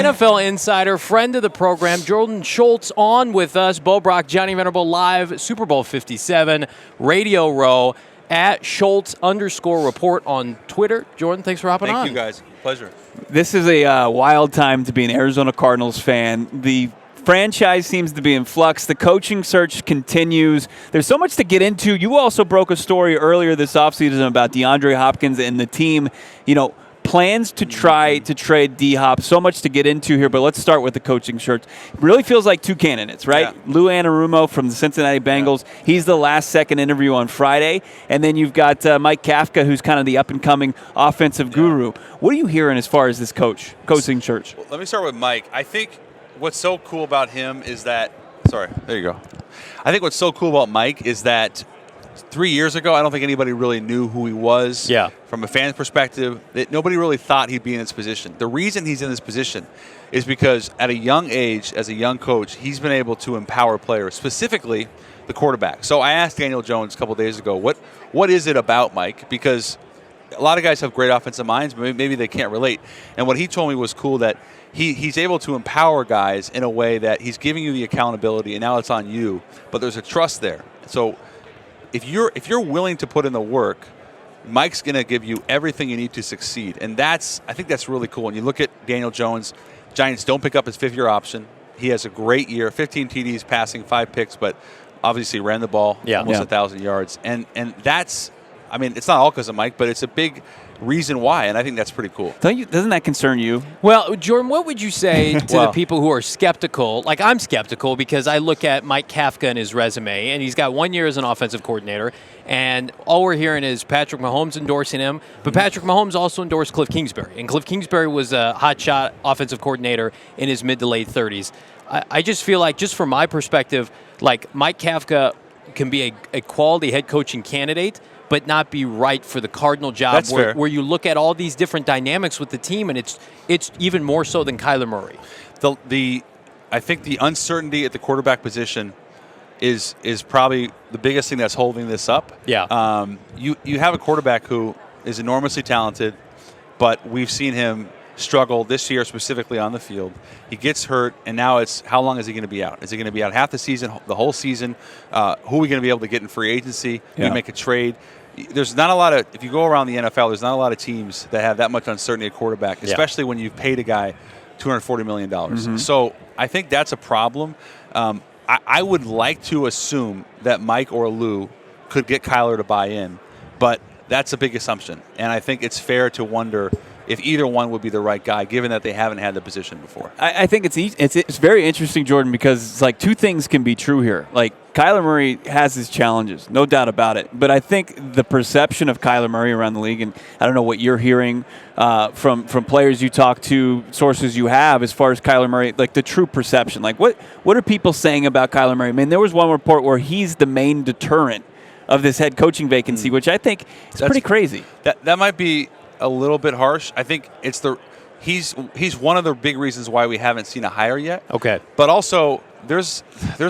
NFL insider, friend of the program, Jordan Schultz, on with us. Bo Brock, Johnny Venerable, live, Super Bowl 57, Radio Row, at Schultz_report on Twitter. Jordan, thanks for hopping on. Thank you, guys. Pleasure. This is a wild time to be an Arizona Cardinals fan. The franchise seems to be in flux. The coaching search continues. There's so much to get into. You also broke a story earlier this offseason about DeAndre Hopkins and the team, plans to try to trade D-Hop. So much to get into here, but let's start with the coaching search. It really feels like two candidates, right? Yeah. Lou Anarumo from the Cincinnati Bengals. Yeah. He's the last second interview on Friday. And then you've got Mike Kafka, who's kind of the up-and-coming offensive guru. What are you hearing as far as this coaching search? Well, let me start with Mike. I think what's so cool about him is that – sorry, there you go. I think what's so cool about Mike is that 3 years ago, I don't think anybody really knew who he was. Yeah. From a fan's perspective, nobody really thought he'd be in this position. The reason he's in this position is because at a young age, as a young coach, he's been able to empower players, specifically the quarterback. So I asked Daniel Jones a couple of days ago, what is it about Mike? Because a lot of guys have great offensive minds, but maybe they can't relate. And what he told me was cool, that he's able to empower guys in a way that he's giving you the accountability, and now it's on you, but there's a trust there. So if you're willing to put in the work, Mike's going to give you everything you need to succeed. And I think that's really cool. When you look at Daniel Jones, Giants don't pick up his fifth-year option. He has a great year, 15 TDs, passing 5 picks, but obviously ran the ball almost 1,000 yards. And that's, it's not all because of Mike, but it's a big reason why, and I think that's pretty cool. Doesn't that concern you? Well, Jordan, what would you say to the people who are skeptical? Like, I'm skeptical because I look at Mike Kafka and his resume, and he's got 1 year as an offensive coordinator, and all we're hearing is Patrick Mahomes endorsing him, but Patrick Mahomes also endorsed Kliff Kingsbury, and Kliff Kingsbury was a hotshot offensive coordinator in his mid to late 30s. I just feel like, just from my perspective, like Mike Kafka can be a quality head coaching candidate, but not be right for the Cardinal job, where you look at all these different dynamics with the team, and it's even more so than Kyler Murray. I think the uncertainty at the quarterback position is probably the biggest thing that's holding this up. Yeah. You have a quarterback who is enormously talented, but we've seen him struggle this year specifically on the field. He gets hurt, and now it's how long is he going to be out? Is he going to be out half the season, the whole season? Who are we going to be able to get in free agency? You make a trade. There's not a lot of, if you go around the NFL, there's not a lot of teams that have that much uncertainty at quarterback, especially when you've paid a guy $240 million. So I think that's a problem. I would like to assume that Mike or Lou could get Kyler to buy in, but that's a big assumption. And I think it's fair to wonder if either one would be the right guy, given that they haven't had the position before. I think it's very interesting, Jordan, because it's like two things can be true here. Like, Kyler Murray has his challenges, no doubt about it. But I think the perception of Kyler Murray around the league, and I don't know what you're hearing from players you talk to, sources you have, as far as Kyler Murray, like the true perception. Like, what are people saying about Kyler Murray? I mean, there was one report where he's the main deterrent of this head coaching vacancy, which I think is pretty crazy. That might be a little bit harsh. I think it's he's one of the big reasons why we haven't seen a hire yet. Okay. But also there's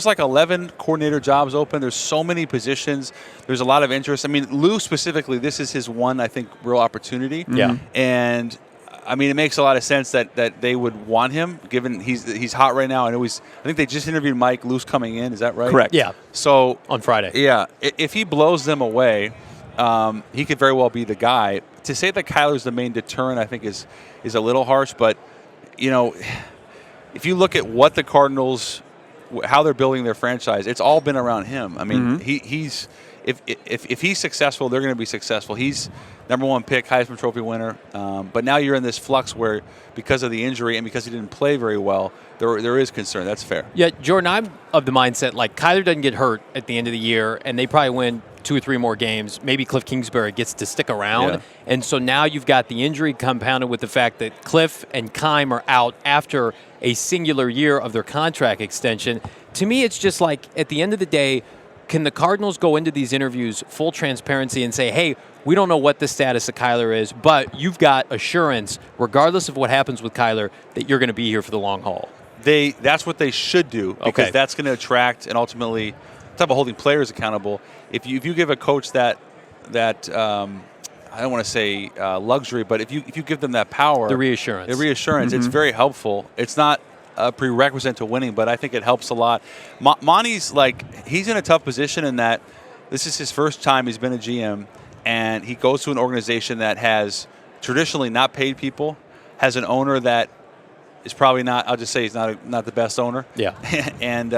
like 11 coordinator jobs open. There's so many positions. There's a lot of interest. I mean, Lou specifically, this is his one, I think, real opportunity. Yeah. And I mean, it makes a lot of sense that they would want him, given he's hot right now. I think they just interviewed Mike. Lou's coming in. Is that right? Correct. Yeah. So on Friday. Yeah. If he blows them away, he could very well be the guy. To say that Kyler's the main deterrent, I think, is a little harsh. But, if you look at what the Cardinals, how they're building their franchise, it's all been around him. I mean, he's if he's successful, they're going to be successful. He's #1 pick, Heisman Trophy winner. But now you're in this flux where, because of the injury and because he didn't play very well, there is concern. That's fair. Yeah, Jordan, I'm of the mindset, like, Kyler doesn't get hurt at the end of the year, and they probably win 2 or 3 more games. Maybe Kliff Kingsbury gets to stick around. Yeah. And so now you've got the injury compounded with the fact that Kliff and Keim are out after a singular year of their contract extension. To me, it's just like, at the end of the day, can the Cardinals go into these interviews full transparency and say, hey, we don't know what the status of Kyler is, but you've got assurance, regardless of what happens with Kyler, that you're going to be here for the long haul? That's what they should do, because that's going to attract and ultimately type of holding players accountable. If you give a coach that I don't want to say luxury, but if you give them that power, the reassurance, it's very helpful. It's not a prerequisite to winning, but I think it helps a lot. Monty's he's in a tough position in that this is his first time he's been a GM, and he goes to an organization that has traditionally not paid people, has an owner that is probably not. I'll just say he's not the best owner. Yeah, and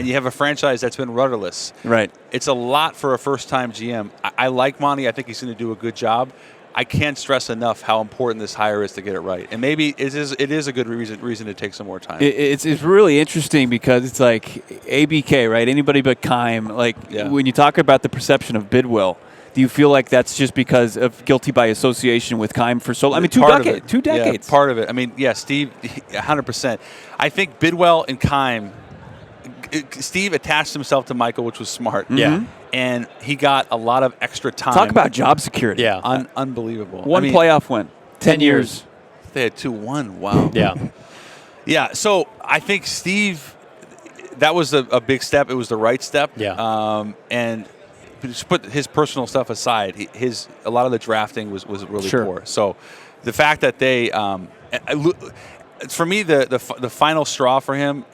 you have a franchise that's been rudderless. Right. It's a lot for a first-time GM. I like Monty. I think he's going to do a good job. I can't stress enough how important this hire is to get it right. And maybe it is a good reason to take some more time. It's really interesting because it's like ABK, right? Anybody but Keim. When you talk about the perception of Bidwell, do you feel like that's just because of guilty by association with Keim for so long? I mean, 2 decades. Yeah, part of it. I mean, yeah, Steve, 100%. I think Bidwell and Keim, Steve attached himself to Michael, which was smart. Yeah. And he got a lot of extra time. Talk about job security. Yeah. Unbelievable. One playoff win. 10 years. They had 2-1. Wow. Yeah. Yeah. So I think Steve, that was a big step. It was the right step. Yeah. And just put his personal stuff aside, a lot of the drafting was really poor. So the fact that they, for me, the final straw for him,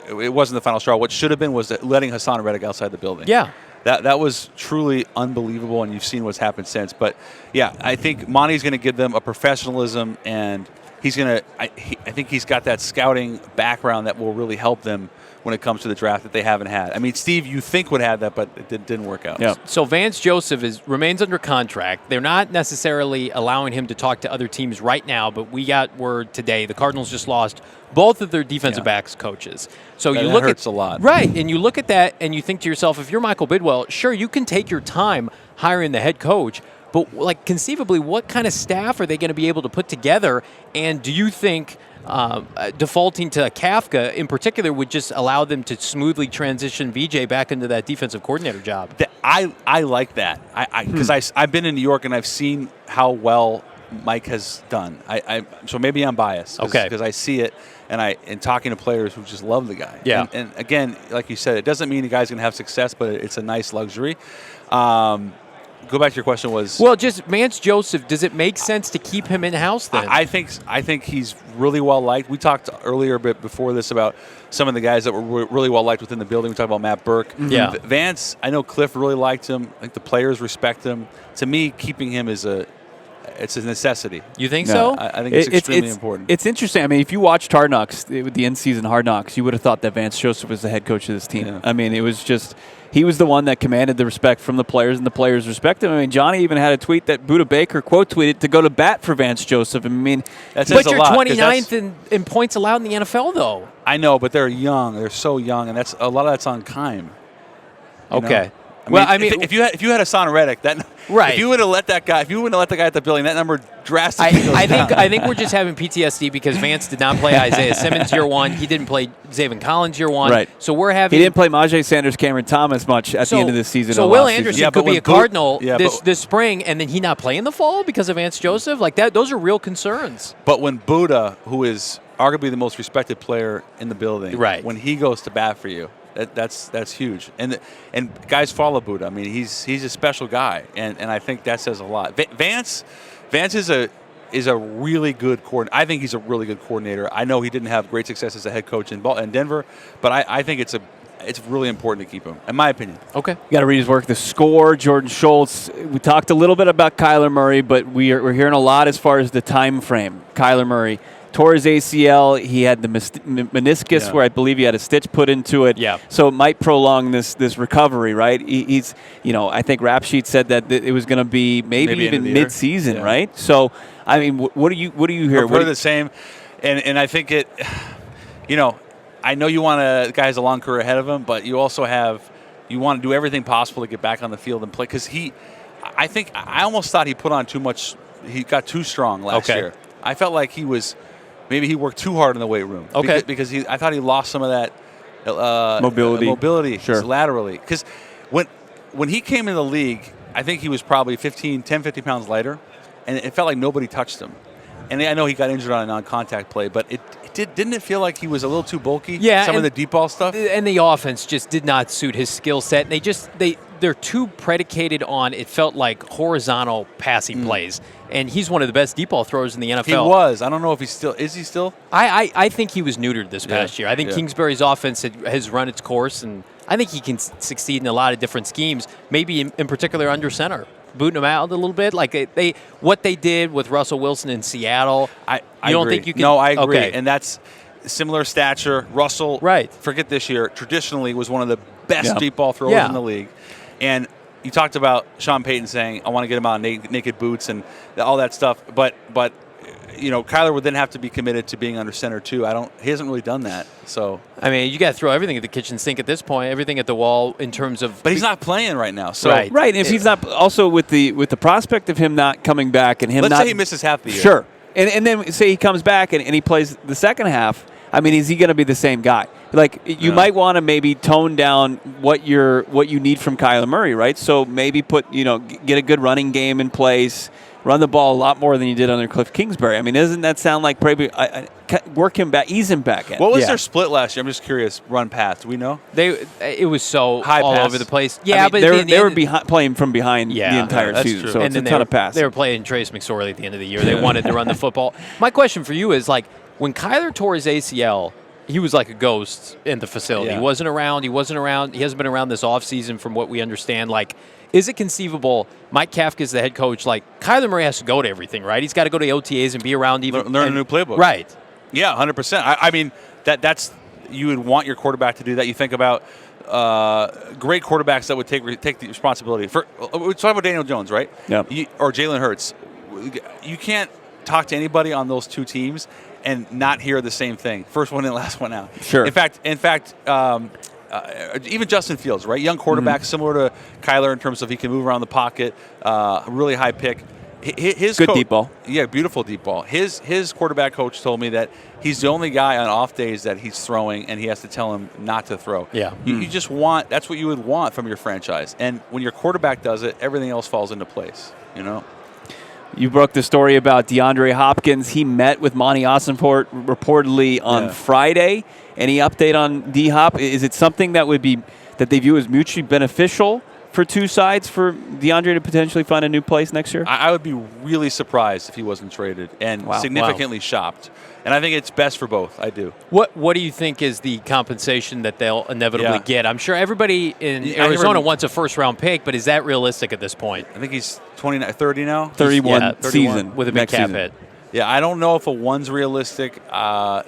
it wasn't the final straw. What should have been was letting Hassan Reddick outside the building. Yeah. That was truly unbelievable, and you've seen what's happened since. But, yeah, I think Monty's going to give them a professionalism, and he's going to – I think he's got that scouting background that will really help them when it comes to the draft that they haven't had. I mean, Steve, you think would have that, but it didn't work out. Yeah. So Vance Joseph remains under contract. They're not necessarily allowing him to talk to other teams right now, but we got word today the Cardinals just lost both of their defensive backs coaches. So that you look hurts a lot. Right, and you look at that and you think to yourself, if you're Michael Bidwell, sure, you can take your time hiring the head coach, but conceivably, what kind of staff are they going to be able to put together? And do you think defaulting to Kafka in particular would just allow them to smoothly transition VJ back into that defensive coordinator job? I like that because I've been in New York and I've seen how well Mike has done. So maybe I'm biased because I see it and talking to players who just love the guy. Yeah. And again, like you said, it doesn't mean the guy's going to have success, but it's a nice luxury. Go back to your question was... Well, just Vance Joseph, does it make sense to keep him in-house then? I think he's really well-liked. We talked earlier a bit before this about some of the guys that were really well-liked within the building. We talked about Matt Burke. Yeah. Vance, I know Kliff really liked him. I think the players respect him. To me, keeping him is it's a necessity. You think so? I think it's extremely important. It's interesting. I mean, if you watched Hard Knocks, with the in-season Hard Knocks, you would have thought that Vance Joseph was the head coach of this team. Yeah. I mean, it was just... He was the one that commanded the respect from the players, and the players respect him. I mean, Johnny even had a tweet that Buda Baker quote tweeted to go to bat for Vance Joseph. I mean, but you're 29th in points allowed in the NFL, though. I know, but they're young. They're so young, and a lot of that's on Keim. Okay. I mean, if you had Hassan Reddick, right. If you would have let that guy, at the building, that number drastically goes down. I think we're just having PTSD because Vance did not play Isaiah Simmons year one. He didn't play Zaven Collins year one. Right. So we're having. He didn't play Majay Sanders, Cameron Thomas much at the end of the season. So Will Anderson could be a Cardinal this spring, and then he not play in the fall because of Vance Joseph. Like that, those are real concerns. But when Buda, who is arguably the most respected player in the building, right. when he goes to bat for you. That's huge, and guys follow Buda. I mean, he's a special guy, and I think that says a lot. Vance is a really good coordinator. I think he's a really good coordinator. I know he didn't have great success as a head coach in Denver, but I think it's really important to keep him, in my opinion. Okay, you got to read his work. The Score, Jordan Schultz. We talked a little bit about Kyler Murray, but we're hearing a lot as far as the time frame. Kyler Murray. Tore his ACL. He had the meniscus where I believe he had a stitch put into it. Yeah. So it might prolong this recovery, right? He's, I think Rap Sheet said that it was going to be maybe even mid-season, right? So, I mean, what do you hear? We're the same, and I think it. I know you want a guy has a long career ahead of him, but you also you want to do everything possible to get back on the field and play because I almost thought he put on too much. He got too strong last year. I felt like maybe he worked too hard in the weight room. Okay. Because I thought he lost some of that mobility laterally. Because when he came in the league, I think he was probably 10, 15 pounds lighter, and it felt like nobody touched him. And I know he got injured on a non-contact play, but didn't it feel like he was a little too bulky? Yeah, some of the deep ball stuff. And the offense just did not suit his skill set. And they're too predicated on, it felt like, horizontal passing plays. And he's one of the best deep ball throwers in the NFL. He was. I don't know if he's still. Is he still? I think he was neutered this past year. I think Yeah. Kingsbury's offense has run its course, and I think he can succeed in a lot of different schemes, maybe in particular under center. Booting him out a little bit, like what they did with Russell Wilson in Seattle. I don't agree. think you can? No, I agree, Okay. and that's similar stature. Russell, Right. Forget this year. Traditionally, was one of the best Yeah. deep ball throwers Yeah. in the league, and you talked about Sean Payton saying, "I want to get him out in naked boots" and all that stuff, but Kyler would then have to be committed to being under center too. He hasn't really done that. So I mean, you got to throw everything at the kitchen sink at this point, everything at the wall in terms of. But he's not playing right now. So Right. Right. If he's not, also with the prospect of him not coming back and him let's not. say he misses half the year. Sure. And then say he comes back and he plays the second half. I mean, is he going to be the same guy? Like, you might want to maybe tone down what you need from Kyler Murray, right? So maybe get a good running game in place, run the ball a lot more than you did under Kliff Kingsbury. I mean, doesn't that sound like probably work him back, ease him back in? What was their split last year? I'm just curious. Run pass. Do we know? It was so High all pass. over the place. I Yeah, mean, but they were playing from behind the entire that's season, true. so and it's then a ton of passes. They were playing Trace McSorley at the end of the year. They wanted to run the football. My question for you is, like, when Kyler tore his ACL, he was like a ghost in the facility. Yeah. He wasn't around. He hasn't been around this offseason from what we understand. Like, is it conceivable Mike Kafka is the head coach? Like, Kyler Murray has to go to everything, right? He's got to go to OTAs and be around even. Learn a new playbook. Right. Yeah, 100%. I mean, that's you would want your quarterback to do that. You think about great quarterbacks that would take the responsibility. We're talking about Daniel Jones, right? Yeah. Or Jalen Hurts. You can't talk to anybody on those two teams and not hear the same thing. First one in, last one out. Sure. In fact, even Justin Fields, right? Young quarterback, similar to Kyler in terms of he can move around the pocket, really high pick. His Good deep ball. Yeah, beautiful deep ball. His quarterback coach told me that he's the only guy on off days that he's throwing, and he has to tell him not to throw. Yeah. You just want, that's what you would want from your franchise. And when your quarterback does it, everything else falls into place, You broke the story about DeAndre Hopkins. He met with Monty Ossenfort reportedly on Friday. Any update on D-Hop? Is it something that they view as mutually beneficial for two sides for DeAndre to potentially find a new place next year? I would be really surprised if he wasn't traded and significantly shopped. And I think it's best for both. I do. What do you think is the compensation that they'll inevitably get? I'm sure everybody in Arizona wants a first-round pick, but is that realistic at this point? I think he's 30 now. 31 season. With a big cap hit. Yeah, I don't know if a 1's realistic.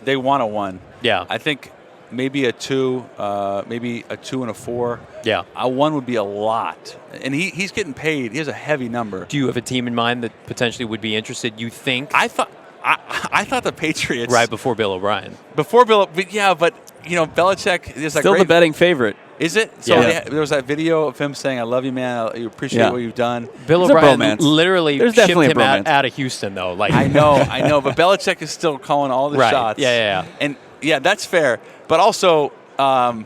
They want a 1. Yeah. I think maybe a 2, maybe a 2 and a 4. Yeah. A 1 would be a lot. And he's getting paid. He has a heavy number. Do you have a team in mind that potentially would be interested, you think? I thought the Patriots. Right before Bill O'Brien. Before Bill, yeah, but Belichick is still the betting favorite. Is it? So there was that video of him saying, "I love you, man. I appreciate what you've done." Bill O'Brien literally shipped him out of Houston, though. Like I know, but Belichick is still calling all the shots. Yeah. And that's fair. But also, I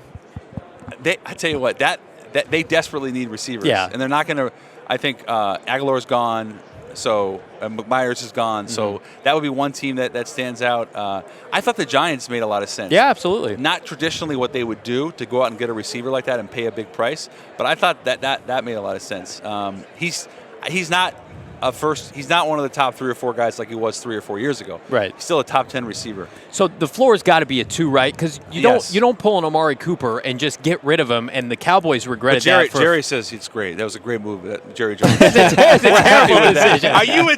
tell you what, that they desperately need receivers. Yeah. And they're not going to. I think Aguilar's gone. So McMyers is gone. So that would be one team that stands out. I thought the Giants made a lot of sense. Yeah, absolutely. Not traditionally what they would do to go out and get a receiver like that and pay a big price, but I thought that made a lot of sense. He's not he's not one of the top 3 or 4 guys like he was 3 or 4 years ago. Right. He's still a top 10 receiver. So the floor's got to be a 2, right? Because you don't pull an Amari Cooper and just get rid of him, and the Cowboys regretted that. Jerry says it's great. That was a great move. Jerry Jones. It's a terrible decision. Are you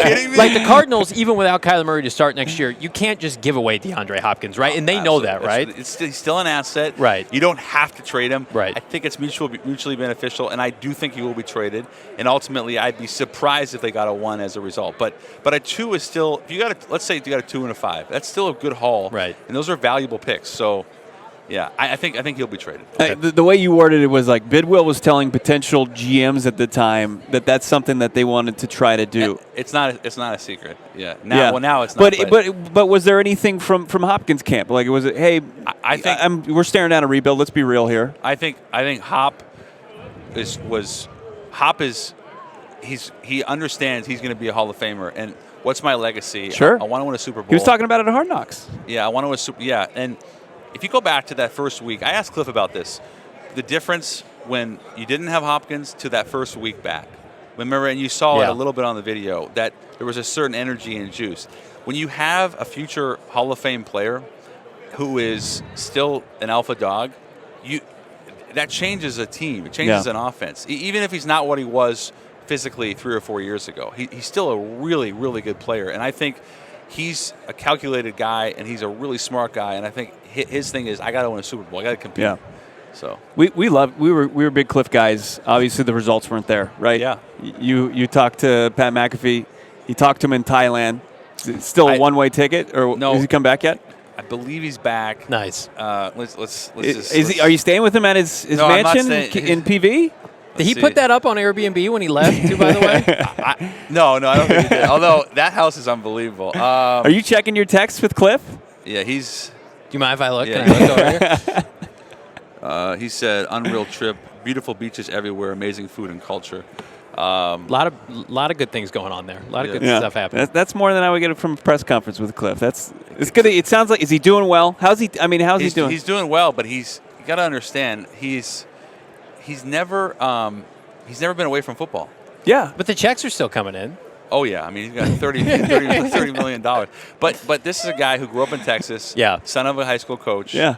kidding me? Like the Cardinals, even without Kyler Murray to start next year, you can't just give away DeAndre Hopkins, right? And they know that, right? He's still an asset. Right. You don't have to trade him. Right. I think it's mutually beneficial, and I do think he will be traded. And ultimately, I'd be surprised if they got a 1 as a result. But a 2 is still. Let's say you got a 2 and a 5. That's still a good haul. Right. And those are valuable picks. So, yeah, I think he'll be traded. Okay. The way you worded it was like Bidwell was telling potential GMs at the time that's something that they wanted to try to do. It's not a secret. Yeah. Now it's not. But was there anything from Hopkins' camp? Like, was it? Hey, I think we're staring down a rebuild. Let's be real here. I think Hop he understands he's going to be a Hall of Famer. And what's my legacy? Sure. I want to win a Super Bowl. He was talking about it at Hard Knocks. Yeah, I want to win. Yeah, and if you go back to that first week, I asked Kliff about this. The difference when you didn't have Hopkins to that first week back. Remember, and you saw it a little bit on the video, that there was a certain energy and juice. When you have a future Hall of Fame player who is still an alpha dog, that changes a team. It changes an offense. Even if he's not what he was physically 3 or 4 years ago, he's still a really, really good player. And I think he's a calculated guy, and he's a really smart guy. And I think his thing is, I got to win a Super Bowl. I got to compete. Yeah. So we were big Kliff guys. Obviously, the results weren't there, right? Yeah. You talked to Pat McAfee. You talked to him in Thailand. It's still a one-way ticket, or has he come back yet? I believe he's back. Nice. Let's are you staying with him at his mansion in PV? Did he put that up on Airbnb when he left, too, by the way? No, I don't think he did. Although that house is unbelievable. Are you checking your texts with Kliff? Yeah, he's. Do you mind if I look? Yeah, Can I look over here? He said, unreal trip, beautiful beaches everywhere, amazing food and culture. A lot of good things going on there. A lot of good stuff happening. That's more than I would get from a press conference with Kliff. It's good. It sounds like, is he doing well? How's he doing? He's doing well, but you got to understand he's never been away from football. Yeah, but the checks are still coming in. Oh yeah, I mean he's got $30 million. But this is a guy who grew up in Texas. Yeah, son of a high school coach. Yeah,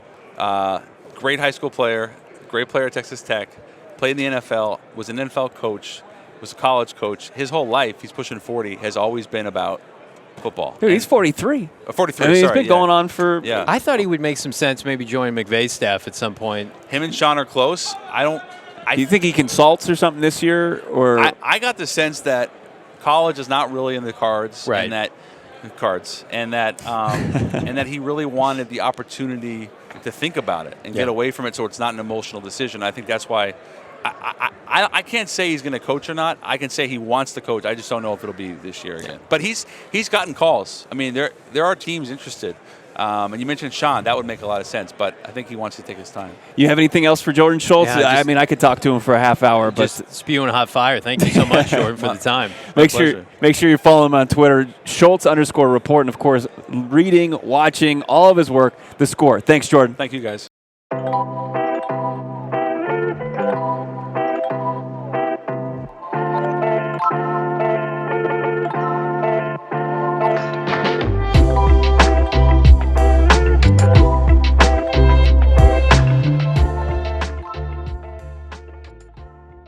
great high school player, great player at Texas Tech. Played in the NFL, was an NFL coach, was a college coach. His whole life, he's pushing 40, has always been about football. Dude, he's 43. 43, he's been going on for... Yeah. I thought he would make some sense maybe join McVay's staff at some point. Him and Sean are close. Do you think he consults or something this year? Or I got the sense that college is not really in the cards. Right. And that he really wanted the opportunity to think about it and get away from it so it's not an emotional decision. I think that's why... I can't say he's going to coach or not. I can say he wants to coach. I just don't know if it'll be this year again. But he's gotten calls. I mean, there are teams interested. And you mentioned Sean. That would make a lot of sense. But I think he wants to take his time. You have anything else for Jordan Schultz? Yeah, I mean, I could talk to him for a half hour. Just but spewing hot fire. Thank you so much, Jordan, for the time. Make sure you follow him on Twitter, Schultz_report. And, of course, reading, watching all of his work, The Score. Thanks, Jordan. Thank you, guys.